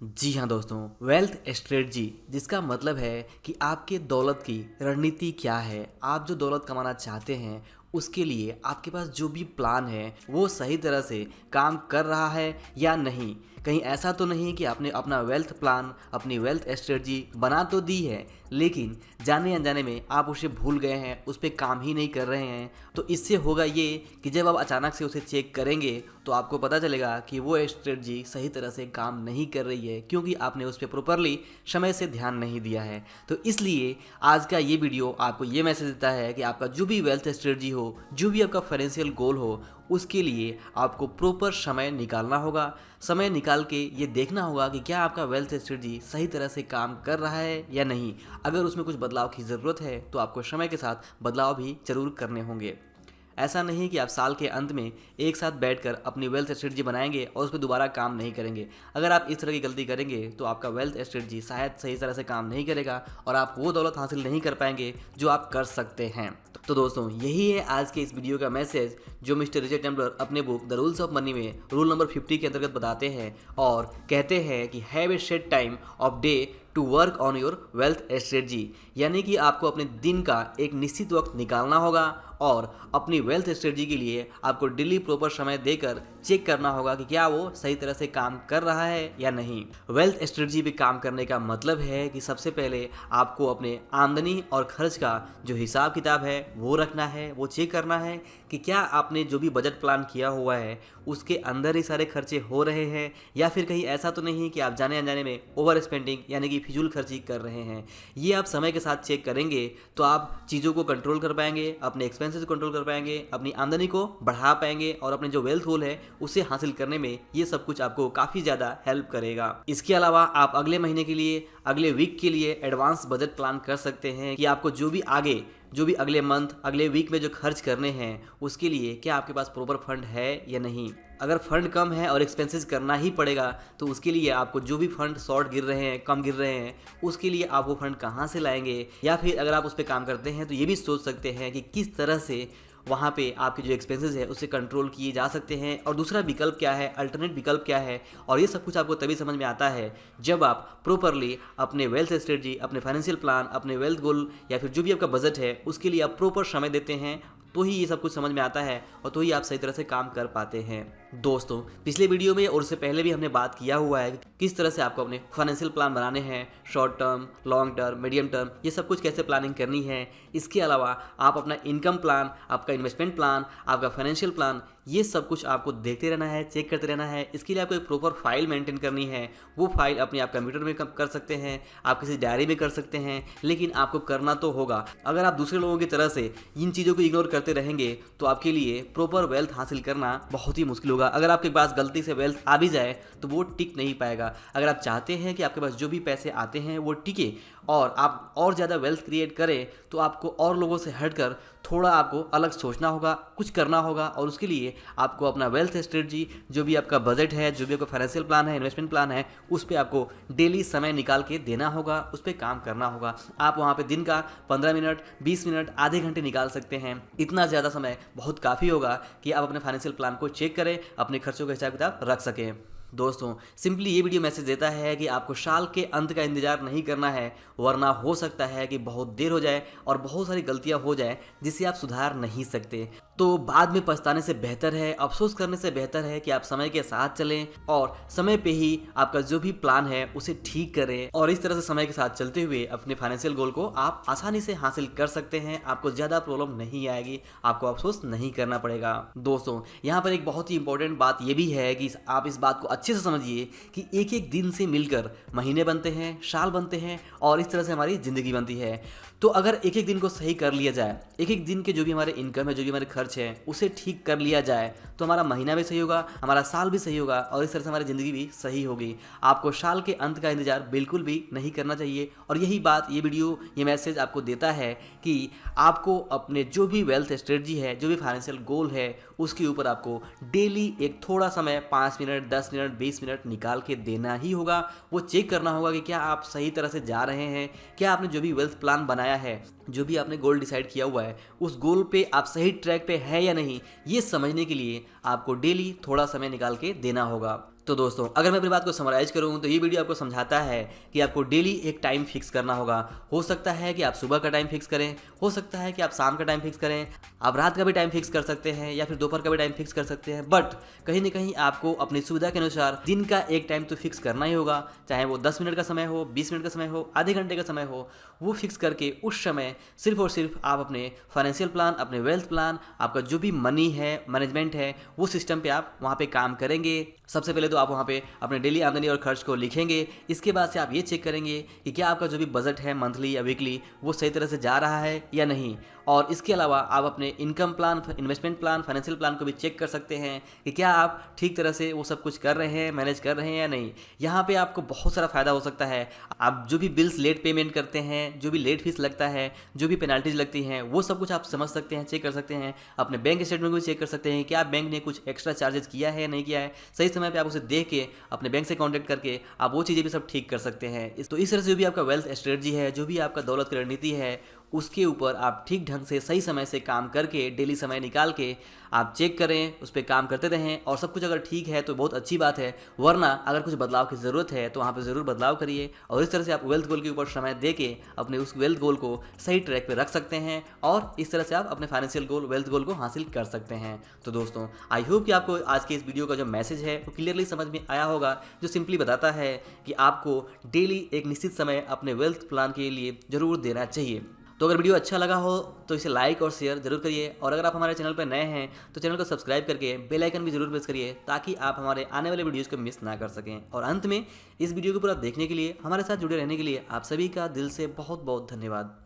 जी हाँ दोस्तों, wealth strategy जिसका मतलब है कि आपके दौलत की रणनीति क्या है। आप जो दौलत कमाना चाहते हैं उसके लिए आपके पास जो भी प्लान है वो सही तरह से काम कर रहा है या नहीं। कहीं ऐसा तो नहीं कि आपने अपना वेल्थ प्लान, अपनी वेल्थ स्ट्रेटजी बना तो दी है लेकिन जाने अनजाने में आप उसे भूल गए हैं, उस पर काम ही नहीं कर रहे हैं। तो इससे होगा ये कि जब आप अचानक से उसे चेक करेंगे तो आपको पता चलेगा कि वो स्ट्रेटजी सही तरह से काम नहीं कर रही है, क्योंकि आपने उस पर प्रॉपरली समय से ध्यान नहीं दिया है। तो इसलिए आज का ये वीडियो आपको ये मैसेज देता है कि आपका जो भी वेल्थ स्ट्रेटजी हो, जो भी आपका फाइनेंशियल गोल हो, उसके लिए आपको प्रॉपर समय निकालना होगा। समय निकाल के ये देखना होगा कि क्या आपका वेल्थ स्ट्रेटजी सही तरह से काम कर रहा है या नहीं। अगर उसमें कुछ बदलाव की ज़रूरत है तो आपको समय के साथ बदलाव भी ज़रूर करने होंगे। ऐसा नहीं कि आप साल के अंत में एक साथ बैठकर अपनी वेल्थ स्ट्रेटजी बनाएंगे और उस पर दोबारा काम नहीं करेंगे। अगर आप इस तरह की गलती करेंगे तो आपका वेल्थ स्ट्रेटजी शायद सही तरह से काम नहीं करेगा और आप वो दौलत हासिल नहीं कर पाएंगे जो आप कर सकते हैं। तो दोस्तों, यही है आज के इस वीडियो का मैसेज जो मिस्टर रिचर्ड टेम्पलर अपने book the rules of money में रूल नंबर 50 के अंतर्गत बताते हैं और कहते हैं कि have a set time of day to work on your wealth strategy. यानी कि आपको अपने दिन का एक निश्चित वक्त निकालना होगा और अपनी वेल्थ स्ट्रेटजी के लिए आपको डेली प्रॉपर समय देकर चेक करना होगा कि क्या वो सही तरह से काम कर रहा है या नहीं। वेल्थ स्ट्रेटजी पे काम करने का मतलब है कि सबसे पहले आपको अपने आमदनी और खर्च का जो हिसाब किताब है वो रखना है, वो चेक करना है कि क्या आपने जो भी बजट प्लान किया हुआ है उसके अंदर ही सारे खर्चे हो रहे हैं या फिर कहीं ऐसा तो नहीं कि आप जाने अनजाने में ओवर स्पेंडिंग यानी कि फिजूल खर्ची कर रहे हैं। ये आप समय के साथ चेक करेंगे तो आप चीज़ों को कंट्रोल कर पाएंगे, अपने एक्सपेंसेस को कंट्रोल कर पाएंगे, अपनी आमदनी को बढ़ा पाएंगे और अपने जो वेल्थ गोल है उसे हासिल करने में ये सब कुछ आपको काफ़ी ज़्यादा हेल्प करेगा। इसके अलावा आप अगले महीने के लिए, अगले वीक के लिए एडवांस बजट प्लान कर सकते हैं कि आपको जो भी अगले मंथ, अगले वीक में जो खर्च करने हैं उसके लिए क्या आपके पास प्रॉपर फंड है या नहीं। अगर फंड कम है और एक्सपेंसेस करना ही पड़ेगा तो उसके लिए आपको जो भी फंड शॉर्ट गिर रहे हैं, कम गिर रहे हैं, उसके लिए आप वो फंड कहाँ से लाएंगे। या फिर अगर आप उस पर काम करते हैं तो ये भी सोच सकते हैं कि किस तरह से वहाँ पे आपके जो एक्सपेंसेस है उससे कंट्रोल किए जा सकते हैं और दूसरा विकल्प क्या है, अल्टरनेट विकल्प क्या है। और ये सब कुछ आपको तभी समझ में आता है जब आप प्रॉपरली अपने वेल्थ स्ट्रेटजी, अपने फाइनेंशियल प्लान, अपने वेल्थ गोल या फिर जो भी आपका बजट है उसके लिए आप प्रॉपर समय देते हैं, तो ही ये सब कुछ समझ में आता है और तो ही आप सही तरह से काम कर पाते हैं। दोस्तों, पिछले वीडियो में और उससे पहले भी हमने बात किया हुआ है कि किस तरह से आपको अपने फाइनेंशियल प्लान बनाने हैं, short term, long term, medium term, ये सब कुछ कैसे प्लानिंग करनी है। इसके अलावा आप अपना इनकम प्लान, आपका इन्वेस्टमेंट प्लान, आपका फाइनेंशियल प्लान, ये सब कुछ आपको देखते रहना है, चेक करते रहना है। इसके लिए आपको एक प्रॉपर फाइल मेंटेन करनी है। वो फाइल अपने आप कंप्यूटर में कर सकते हैं, आप किसी डायरी में कर सकते हैं, लेकिन आपको करना तो होगा। अगर आप दूसरे लोगों की तरह से इन चीज़ों को इग्नोर करते रहेंगे तो आपके लिए प्रॉपर वेल्थ हासिल करना बहुत ही मुश्किल होगा। अगर आपके पास गलती से वेल्थ आ भी जाए तो वो टिक नहीं पाएगा। अगर आप चाहते हैं कि आपके पास जो भी पैसे आते हैं वो टिके और आप और ज़्यादा वेल्थ क्रिएट करें तो आपको और लोगों से हटकर थोड़ा आपको अलग सोचना होगा, कुछ करना होगा। और उसके लिए आपको अपना वेल्थ स्ट्रेटजी, जो भी आपका बजट है, जो भी आपका फाइनेंशियल प्लान है, इन्वेस्टमेंट प्लान है, उस पर आपको डेली समय निकाल के देना होगा, उस पर काम करना होगा। आप वहाँ पे दिन का 15 मिनट, 20 मिनट, आधे घंटे निकाल सकते हैं। इतना ज़्यादा समय बहुत काफ़ी होगा कि आप अपने फाइनेंशियल प्लान को चेक करें, अपने खर्चों का हिसाब किताब रख सकें। दोस्तों, सिंपली ये वीडियो मैसेज देता है कि आपको साल के अंत का इंतजार नहीं करना है, वरना हो सकता है कि बहुत देर हो जाए और बहुत सारी गलतियां हो जाए जिसे आप सुधार नहीं सकते। तो बाद में पछताने से बेहतर है, अफसोस करने से बेहतर है कि आप समय के साथ चलें और समय पे ही आपका जो भी प्लान है उसे ठीक करें। और इस तरह से समय के साथ चलते हुए अपने फाइनेंशियल गोल को आप आसानी से हासिल कर सकते हैं। आपको ज़्यादा प्रॉब्लम नहीं आएगी, आपको अफसोस नहीं करना पड़ेगा। दोस्तों, यहाँ पर एक बहुत ही इंपॉर्टेंट बात यह भी है कि आप इस बात को अच्छे से समझिए कि एक एक दिन से मिलकर महीने बनते हैं, साल बनते हैं और इस तरह से हमारी ज़िंदगी बनती है। तो अगर एक एक दिन को सही कर लिया जाए, एक एक दिन के जो भी हमारे इनकम है, जो भी हमारे खर्च है, उसे ठीक कर लिया जाए तो हमारा महीना भी सही होगा, हमारा साल भी सही होगा और इस तरह से हमारी ज़िंदगी भी सही होगी। आपको साल के अंत का इंतजार बिल्कुल भी नहीं करना चाहिए। और यही बात, ये वीडियो, ये मैसेज आपको देता है कि आपको अपने जो भी वेल्थ स्ट्रेटजी है, जो भी फाइनेंशियल गोल है, उसके ऊपर आपको डेली एक थोड़ा समय 5 मिनट, 10 मिनट, 20 मिनट निकाल के देना ही होगा। वो चेक करना होगा कि क्या आप सही तरह से जा रहे हैं, क्या आपने जो भी वेल्थ प्लान बनाया है, जो भी आपने गोल डिसाइड किया हुआ है, उस गोल पे आप सही ट्रैक पे है या नहीं, ये समझने के लिए आपको डेली थोड़ा समय निकाल के देना होगा। तो दोस्तों, अगर मैं अपनी बात को समराइज़ करूँ तो ये वीडियो आपको समझाता है कि आपको डेली एक टाइम फिक्स करना होगा। हो सकता है कि आप सुबह का टाइम फिक्स करें, हो सकता है कि आप शाम का टाइम फिक्स करें, आप रात का भी टाइम फिक्स कर सकते हैं या फिर दोपहर का भी टाइम फिक्स कर सकते हैं। बट कहीं न कहीं आपको अपनी सुविधा के अनुसार दिन का एक टाइम तो फिक्स करना ही होगा, चाहे वो 10 मिनट का समय हो, 20 मिनट का समय हो, आधे घंटे का समय हो। वो फिक्स करके उस समय सिर्फ़ और सिर्फ आप अपने फाइनेंशियल प्लान, अपने वेल्थ प्लान, आपका जो भी मनी है, मैनेजमेंट है, वो सिस्टम पे आप वहाँ पे काम करेंगे। सबसे पहले तो आप वहाँ पे अपने डेली आमदनी और खर्च को लिखेंगे। इसके बाद से आप ये चेक करेंगे कि क्या आपका जो भी बजट है मंथली या वीकली वो सही तरह से जा रहा है या नहीं। और इसके अलावा आप अपने income plan, investment plan, financial plan को भी चेक कर सकते हैं कि क्या आप ठीक तरह से वो सब कुछ कर रहे हैं, मैनेज कर रहे हैं या नहीं। यहाँ पे आपको बहुत सारा फ़ायदा हो सकता है। आप जो भी बिल्स लेट पेमेंट करते हैं, जो भी लेट फीस लगता है, जो भी पेनल्टीज लगती हैं, वो सब कुछ आप समझ सकते हैं, चेक कर सकते हैं। अपने बैंक स्टेटमेंट को भी चेक कर सकते हैं, क्या बैंक ने कुछ एक्स्ट्रा चार्जेस किया है या नहीं किया है। सही समय पे आप उसे देख के अपने बैंक से कॉन्टैक्ट करके आप वो चीज़ें भी सब ठीक कर सकते हैं। तो इस तरह से जो भी आपका वेल्थ स्ट्रेटजी है, जो भी आपका दौलत की रणनीति है, उसके ऊपर आप ठीक ढंग से सही समय से काम करके डेली समय निकाल के आप चेक करें, उस पर काम करते रहें। और सब कुछ अगर ठीक है तो बहुत अच्छी बात है, वरना अगर कुछ बदलाव की ज़रूरत है तो वहाँ पे ज़रूर बदलाव करिए। और इस तरह से आप वेल्थ गोल के ऊपर समय दे के अपने उस वेल्थ गोल को सही ट्रैक पे रख सकते हैं और इस तरह से आप अपने फाइनेंशियल गोल, वेल्थ गोल को हासिल कर सकते हैं। तो दोस्तों, आई होप कि आपको आज के इस वीडियो का जो मैसेज है वो क्लियरली समझ में आया होगा, जो सिंपली बताता है कि आपको डेली एक निश्चित समय अपने वेल्थ प्लान के लिए ज़रूर देना चाहिए। तो अगर वीडियो अच्छा लगा हो तो इसे लाइक और शेयर जरूर करिए। और अगर आप हमारे चैनल पर नए हैं तो चैनल को सब्सक्राइब करके बेल आइकन भी जरूर प्रेस करिए, ताकि आप हमारे आने वाले वीडियोज़ को मिस ना कर सकें। और अंत में, इस वीडियो को पूरा देखने के लिए, हमारे साथ जुड़े रहने के लिए आप सभी का दिल से बहुत बहुत धन्यवाद।